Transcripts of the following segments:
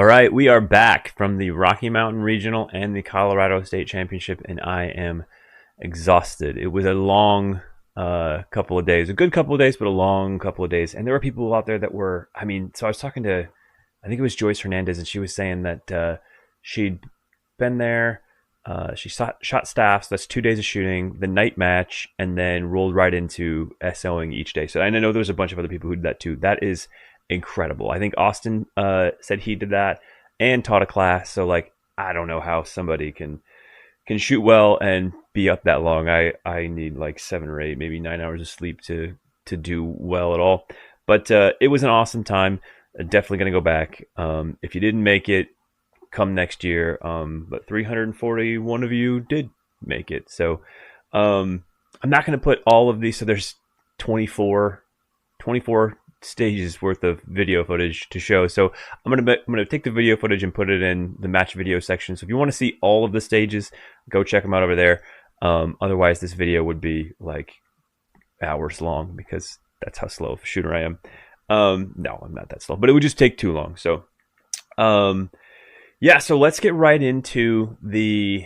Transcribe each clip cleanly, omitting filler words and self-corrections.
All right, we are back from the Rocky Mountain Regional and the Colorado State Championship, and I am exhausted. It was a long couple of days, a good couple of days, but a long couple of days. And there were people out there that were, so I was talking to, I think it was Joyce Hernandez, and she was saying that she'd been there. She shot staffs. That's 2 days of shooting, the night match, and then rolled right into SOing each day. So and I know there was a bunch of other people who did that too. That is incredible. I think Austin said he did that and taught a class. So like, I don't know how somebody can shoot well and be up that long. I need like 7 or 8, maybe 9 hours of sleep to do well at all. But it was an awesome time. Definitely going to go back. If you didn't make it, come next year. But 341 of you did make it. So I'm not going to put all of these. So there's 24 stages worth of video footage to show. So I'm gonna take the video footage and put it in the match video section. So if you want to see all of the stages, go check them out over there. Otherwise, this video would be like hours long because that's how slow of a shooter I am. No, I'm not that slow, but it would just take too long. So yeah, so let's get right into the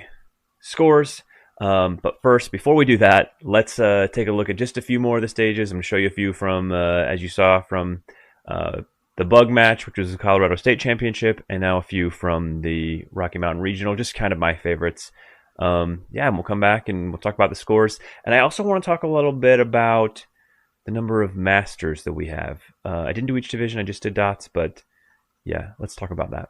scores. But first, before we do that, let's take a look at just a few more of the stages. I'm going to show you a few from, as you saw, from the Bug match, which was the Colorado State Championship, and now a few from the Rocky Mountain Regional, just kind of my favorites. Yeah, and we'll come back and we'll talk about the scores. And I also want to talk a little bit about the number of masters that we have. I didn't do each division, I just did dots, but yeah, let's talk about that.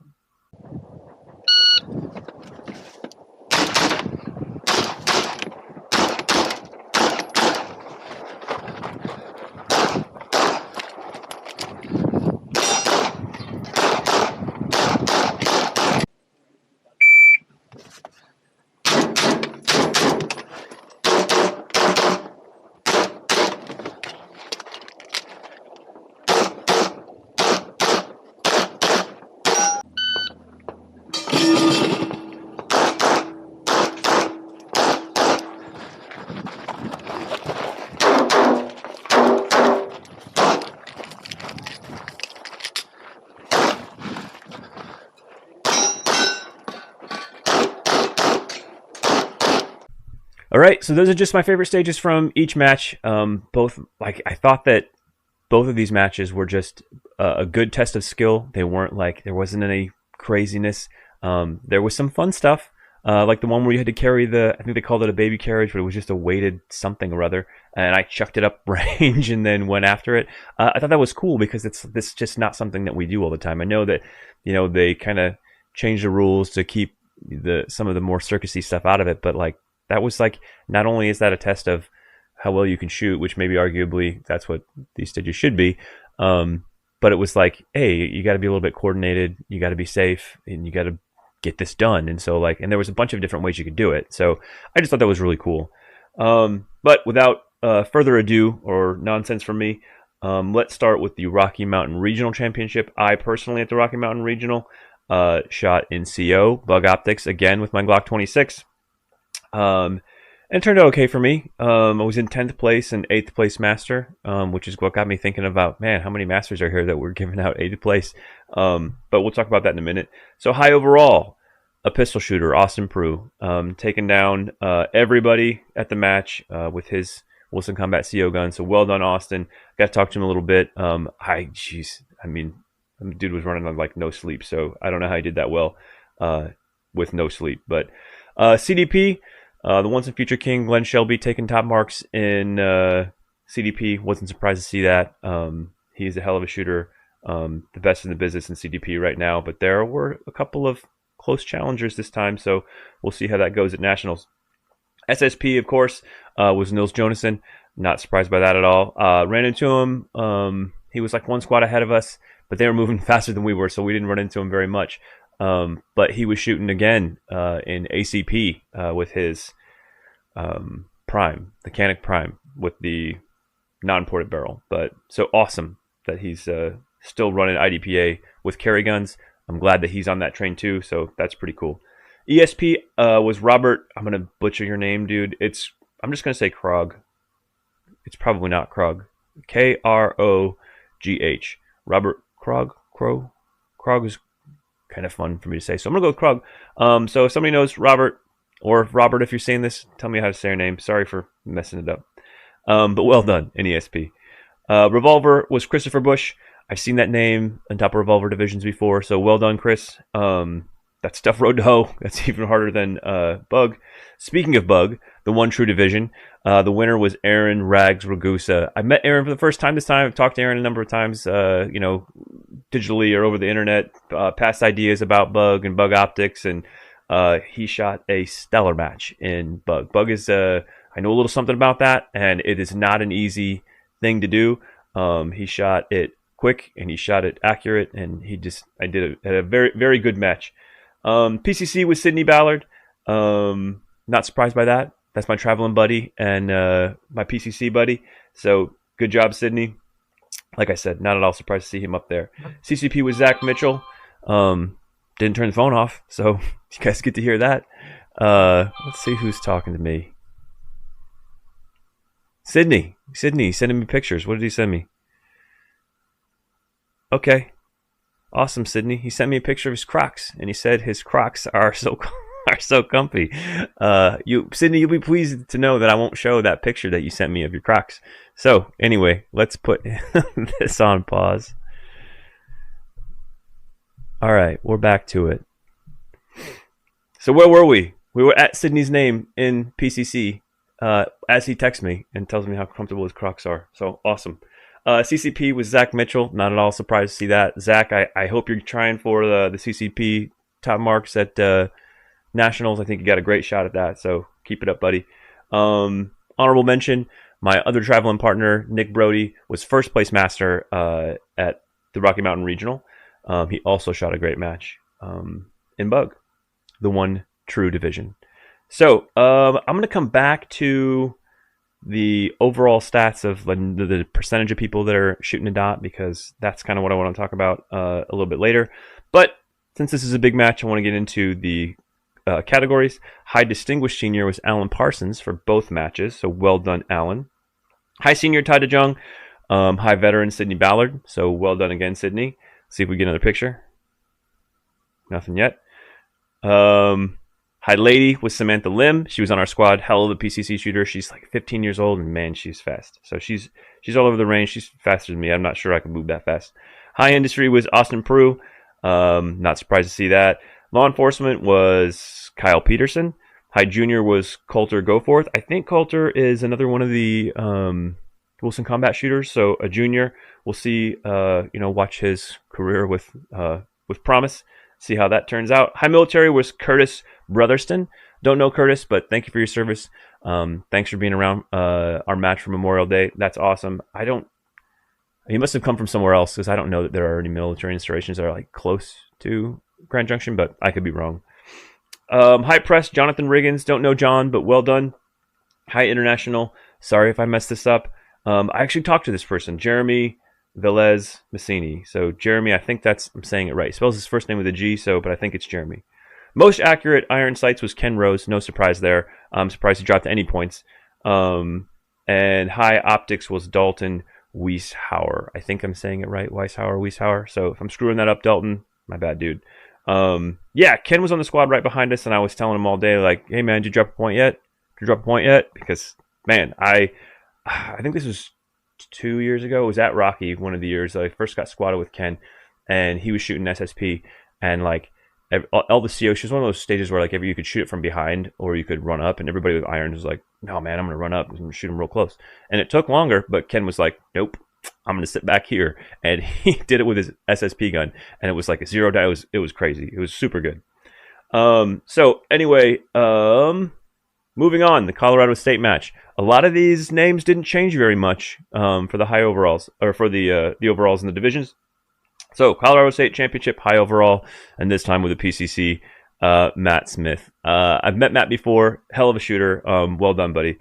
All right, so those are just my favorite stages from each match. Both, like, I thought that both of these matches were just a good test of skill. They weren't like, there wasn't any craziness. There was some fun stuff, like the one where you had to carry I think they called it a baby carriage, but it was just a weighted something or other. And I chucked it up range and then went after it. I thought that was cool because it's just not something that we do all the time. I know that, they kind of changed the rules to keep some of the more circusy stuff out of it, but like, that was like, not only is that a test of how well you can shoot, which maybe arguably that's what these stages should be, but it was like, hey, you got to be a little bit coordinated, you got to be safe, and you got to get this done. And so like, and there was a bunch of different ways you could do it. So I just thought that was really cool. But without further ado or nonsense from me, let's start with the Rocky Mountain Regional Championship. I personally at the Rocky Mountain Regional shot in CO, Bug Optics, again with my Glock 26. And it turned out okay for me. I was in 10th place and 8th place master, which is what got me thinking about, man, how many masters are here that we're giving out 8th place? But we'll talk about that in a minute. So high overall, a pistol shooter, Austin Prue, taking down everybody at the match with his Wilson Combat CO gun. So well done, Austin. Got to talk to him a little bit. The dude was running on like no sleep, so I don't know how he did that well with no sleep. But CDP, the Once and Future King, Glenn Shelby, taking top marks in CDP. Wasn't surprised to see that. He's a hell of a shooter, the best in the business in CDP right now. But there were a couple of close challengers this time, so we'll see how that goes at Nationals. SSP, of course, was Nils Jonassen. Not surprised by that at all. Ran into him. He was like one squad ahead of us, but they were moving faster than we were, so we didn't run into him very much. But he was shooting again in ACP with his Prime, the Canic Prime, with the non-ported barrel. But so awesome that he's still running IDPA with carry guns. I'm glad that he's on that train too, so that's pretty cool. ESP was Robert. I'm going to butcher your name, dude. I'm just going to say Krog. It's probably not Krog. Krogh. Robert Krog? Krog is kind of fun for me to say. So I'm going to go with Krug. So if somebody knows Robert, or Robert, if you're saying this, tell me how to say your name. Sorry for messing it up. But well done, NESP. Revolver was Christopher Bush. I've seen that name on top of Revolver divisions before, so well done, Chris. That's tough road to hoe. That's even harder than Bug. Speaking of Bug, the one true division, the winner was Aaron Rags Ragusa. I met Aaron for the first time this time. I've talked to Aaron a number of times, digitally or over the internet, past ideas about Bug and Bug optics, and he shot a stellar match in Bug. Bug is, I know a little something about that, and it is not an easy thing to do. He shot it quick and he shot it accurate, and I did a very, very good match. PCC was Sydney Ballard. Not surprised by that. That's my traveling buddy and my PCC buddy. So good job, Sydney. Like I said, not at all surprised to see him up there. CCP was Zach Mitchell. Didn't turn the phone off, so you guys get to hear that. Let's see who's talking to me. Sydney sending me pictures. What did he send me? Okay. Awesome, Sydney. He sent me a picture of his Crocs, and he said his Crocs are so comfy. Sydney, you'll be pleased to know that I won't show that picture that you sent me of your Crocs. So anyway, let's put this on pause. All right, we're back to it. So where were we? We were at Sydney's name in PCC as he texts me and tells me how comfortable his Crocs are. So awesome. CCP was Zach Mitchell. Not at all surprised to see that. Zach, I hope you're trying for the CCP top marks at Nationals. I think you got a great shot at that. So keep it up, buddy. Honorable mention, my other traveling partner, Nick Brody, was first place master at the Rocky Mountain Regional. He also shot a great match in Bug, the one true division. So I'm going to come back to the overall stats of the percentage of people that are shooting a dot, because that's kind of what I want to talk about a little bit later. But since this is a big match, I want to get into the categories. High Distinguished Senior was Alan Parsons for both matches, so well done, Alan. High Senior, Tai DeJong. High Veteran, Sydney Ballard, so well done again, Sydney. See if we get another picture. Nothing yet. High Lady was Samantha Lim. She was on our squad. Hell of a PCC shooter. She's like 15 years old, and man, she's fast. So she's all over the range. She's faster than me. I'm not sure I can move that fast. High Industry was Austin Prue. Not surprised to see that. Law Enforcement was Kyle Peterson. High Junior was Coulter Goforth. I think Coulter is another one of the Wilson Combat shooters. So a junior. We'll see. Watch his career with promise. See how that turns out. High Military was Curtis Brotherston. Don't know Curtis, but thank you for your service. Thanks for being around our match for Memorial Day. That's awesome. He must have come from somewhere else, because I don't know that there are any military installations that are like close to Grand Junction, but I could be wrong. High Press, Jonathan Riggins. Don't know John, but well done. High International. Sorry if I messed this up. I actually talked to this person, Jeremy Velez Massini. So Jeremy, I think I'm saying it right. He spells his first name with a G, but I think it's Jeremy. Most accurate iron sights was Ken Rose. No surprise there. I'm surprised he dropped any points. And high optics was Dalton Wieshauer. I think I'm saying it right. Wieshauer. So if I'm screwing that up, Dalton, my bad, dude. Ken was on the squad right behind us, and I was telling him all day, like, hey, man, did you drop a point yet? Because, man, I think this was 2 years ago. It was at Rocky, one of the years I first got squatted with Ken, and he was shooting SSP, and like all the CO, she was one of those stages where like you could shoot it from behind or you could run up, and everybody with irons was like, no man, I'm gonna run up, I'm gonna shoot him real close. And it took longer, but Ken was like, nope, I'm gonna sit back here, and he did it with his SSP gun, and it was like a 0 die. It was crazy. It was super good. So anyway, moving on, the Colorado State match. A lot of these names didn't change very much for the high overalls, or for the overalls in the divisions. So Colorado State Championship high overall, and this time with a PCC, Matt Smith. I've met Matt before. Hell of a shooter. Well done, buddy.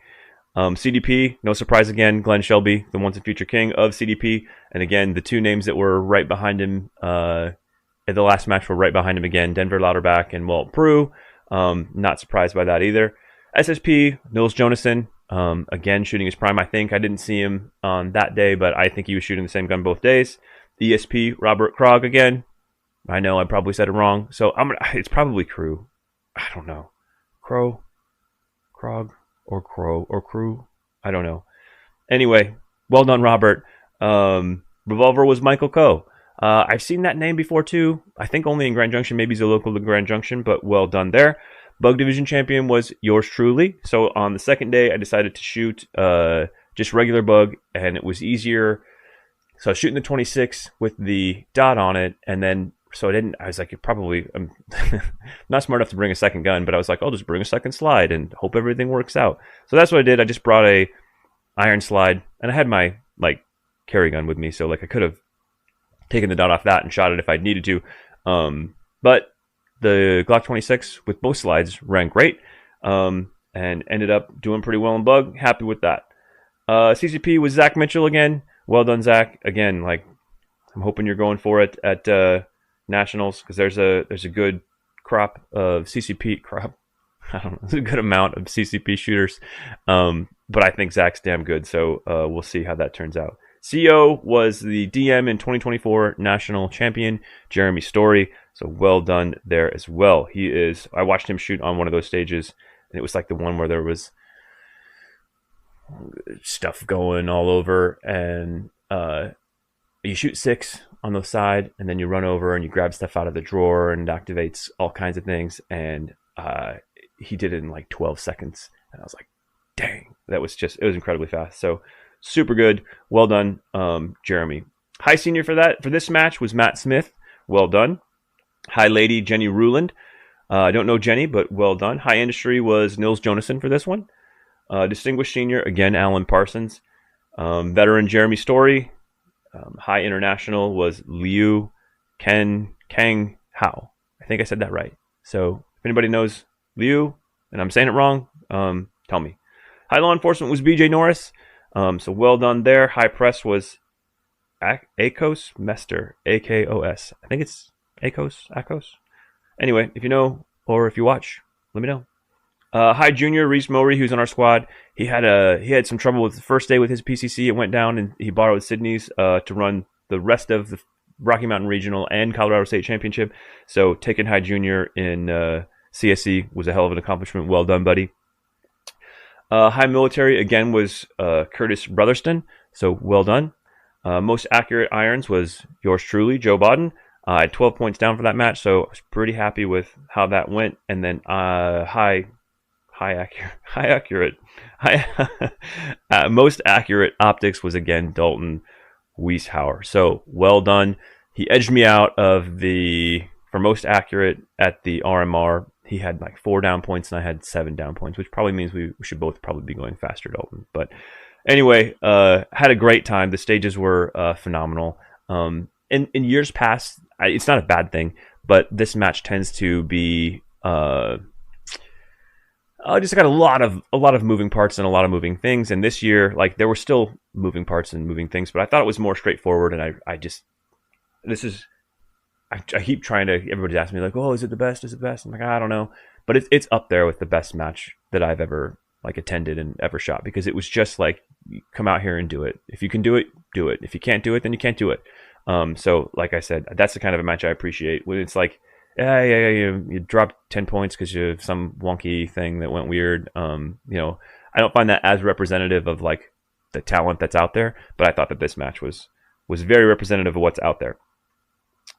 CDP, no surprise again. Glenn Shelby, the once and future king of CDP. And again, the two names that were right behind him at the last match were right behind him again. Denver Lauterbach and Walt Prue. Not surprised by that either. SSP, Nils Jonassen. Again, shooting his prime. I think I didn't see him on that day, but I think he was shooting the same gun both days. ESP, Robert Krog again. I know I probably said it wrong, so it's probably Crew. I don't know. Crow, Krog, or Crow, or Crew. I don't know. Anyway, well done, Robert. Revolver was Michael Coe. I've seen that name before too. I think only in Grand Junction. Maybe he's a local to Grand Junction, but well done there. Bug Division champion was yours truly. So on the second day, I decided to shoot just regular bug, and it was easier. So I was shooting the 26 with the dot on it, and then so I was like, I'm not smart enough to bring a second gun, but I was like, I'll just bring a second slide and hope everything works out. So that's what I did. I just brought a iron slide, and I had my carry gun with me, so I could have taken the dot off that and shot it if I'd needed to. But the Glock 26 with both slides ran great, and ended up doing pretty well in bug. Happy with that. CCP was Zach Mitchell again. Well done, Zach. Again, I'm hoping you're going for it at Nationals, because there's a good crop of CCP crop. I don't know, there's a good amount of CCP shooters, but I think Zach's damn good, so we'll see how that turns out. CO was the DM in 2024 national champion, Jeremy Story. So well done there as well. I watched him shoot on one of those stages, and it was like the one where there was stuff going all over, and you shoot 6 on the side, and then you run over and you grab stuff out of the drawer, and it activates all kinds of things. And he did it in 12 seconds, and I was like, dang, it was incredibly fast. So super good. Well done, Jeremy. High senior for this match was Matt Smith. Well done. High lady, Jenny Ruland. I don't know Jenny, but well done. High industry was Nils Jonason for this one. Distinguished senior, again, Alan Parsons. Veteran, Jeremy Story. High international was Liu Kang Hao. I think I said that right. So if anybody knows Liu and I'm saying it wrong, tell me. High law enforcement was BJ Norris. So well done there. High press was Akos Mester, AKOS. I think it's Akos. Anyway, if you know or if you watch, let me know. High junior, Reese Mowry, who's on our squad. He had some trouble with the first day with his PCC. It went down, and he borrowed Sydney's to run the rest of the Rocky Mountain Regional and Colorado State Championship. So taking high junior in CSC was a hell of an accomplishment. Well done, buddy. High military, again, was Curtis Brotherston. So well done. Most accurate irons was yours truly, Joe Bodden. I had 12 points down for that match, so I was pretty happy with how that went. And then most accurate optics was, again, Dalton Wieshauer. So well done. He edged me out for most accurate at the RMR. He had 4 down points, and I had 7 down points, which probably means we should both probably be going faster, Dalton. But anyway, had a great time. The stages were phenomenal. In years past, it's not a bad thing, but this match tends to be just got a lot of moving parts and a lot of moving things. And this year, there were still moving parts and moving things, but I thought it was more straightforward. And I keep trying to. Everybody's asking me oh, is it the best? Is it the best? I'm like, I don't know, but it's up there with the best match that I've ever attended and ever shot, because it was just you come out here and do it. If you can do it, do it. If you can't do it, then you can't do it. So like I said, that's the kind of a match I appreciate, when it's you dropped 10 points because you have some wonky thing that went weird. I don't find that as representative of the talent that's out there, but I thought that this match was very representative of what's out there.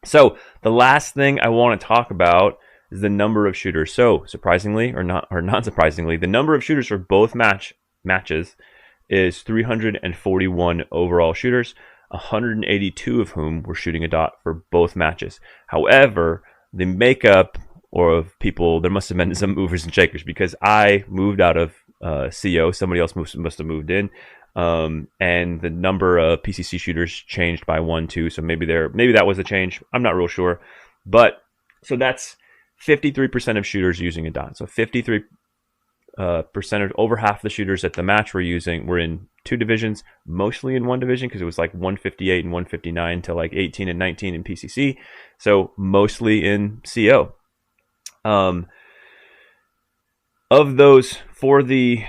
So the last thing I want to talk about is the number of shooters. So surprisingly, or not surprisingly, the number of shooters for both matches is 341 overall shooters, 182 of whom were shooting a dot for both matches. However, the makeup of people, there must have been some movers and shakers, because I moved out of CO, somebody else must have moved in, and the number of PCC shooters changed by 1, 2. So maybe that was a change. I'm not real sure, but so that's 53% of shooters using a dot. So 53% of over half the shooters at the match were in 2 divisions, mostly in 1 division, because it was 158 and 159 to 18 and 19 in PCC. So mostly in CO. Of those, for the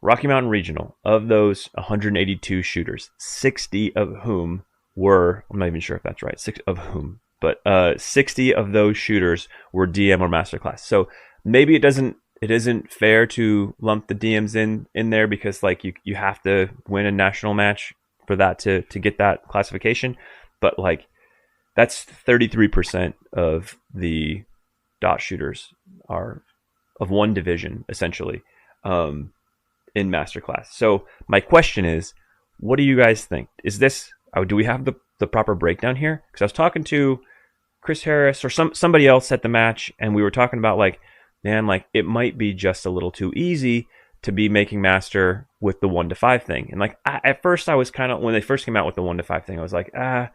Rocky Mountain Regional, of those 182 shooters, 60 of whom were, I'm not even sure if that's right, 6 of whom, but 60 of those shooters were DM or masterclass. So maybe it isn't fair to lump the DMs in there, because like you have to win a national match for that to get that classification. But like that's 33% of the dot shooters are of one division essentially in masterclass. So my question is, what do you guys think? Is this, do we have the proper breakdown here? Because I was talking to Chris Harris or somebody else at the match, and we were talking about like, man, like it might be just a little too easy to be making master with the 1 to 5 thing. And like at first I was kind of, when they first came out with the 1 to 5 thing, I was like, I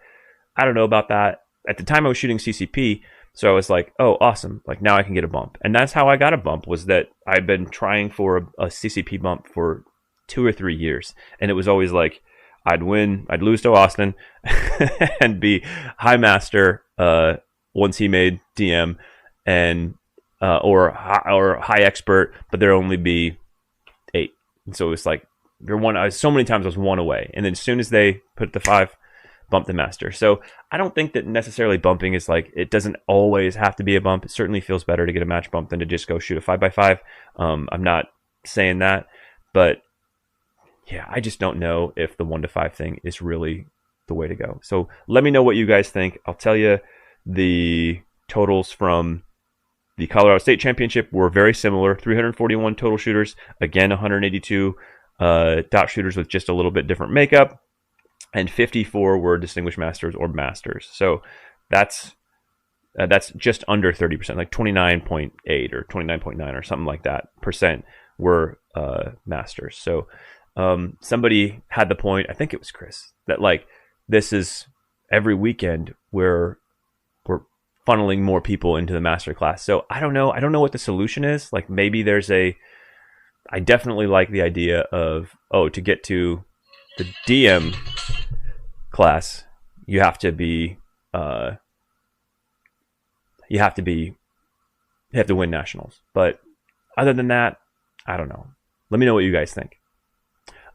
don't know about that. At the time I was shooting CCP, so I was like, oh, awesome. Like now I can get a bump. And that's how I got a bump, was that I've been trying for a CCP bump for 2 or 3 years. And it was always like, I'd win, I'd lose to Austin and be high master once he made DM, and or high expert, but there'd only be 8. And so it was like, so many times I was 1 away. And then as soon as they put the 5, bump the master. So I don't think that necessarily bumping is like, it doesn't always have to be a bump. It certainly feels better to get a match bump than to just go shoot a 5x5. I'm not saying that, but yeah, I just don't know if the 1 to 5 thing is really the way to go. So let me know what you guys think. I'll tell you the totals from the Colorado State Championship were very similar. 341 total shooters. Again, 182 dot shooters with just a little bit different makeup. And 54 were distinguished masters or masters. So that's just under 30%, like 29.8 or 29.9 or something like that % were masters. So somebody had the point, I think it was Chris, that like this is every weekend we're funneling more people into the master class. So I don't know what the solution is. Like maybe I definitely like the idea of, to get to the DM class, you have to win nationals. But other than that, I don't know. Let me know what you guys think.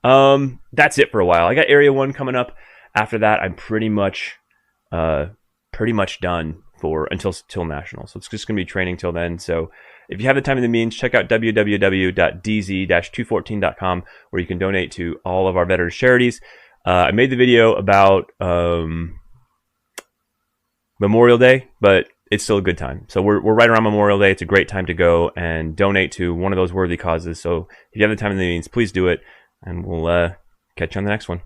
That's it for a while. I got Area 1 coming up. After that, I'm pretty much done until nationals. So it's just gonna be training till then. So if you have the time and the means, check out www.dz-214.com, where you can donate to all of our veterans charities. I made the video about Memorial Day, but it's still a good time. So we're right around Memorial Day. It's a great time to go and donate to one of those worthy causes. So if you have the time and the means, please do it, and we'll catch you on the next one.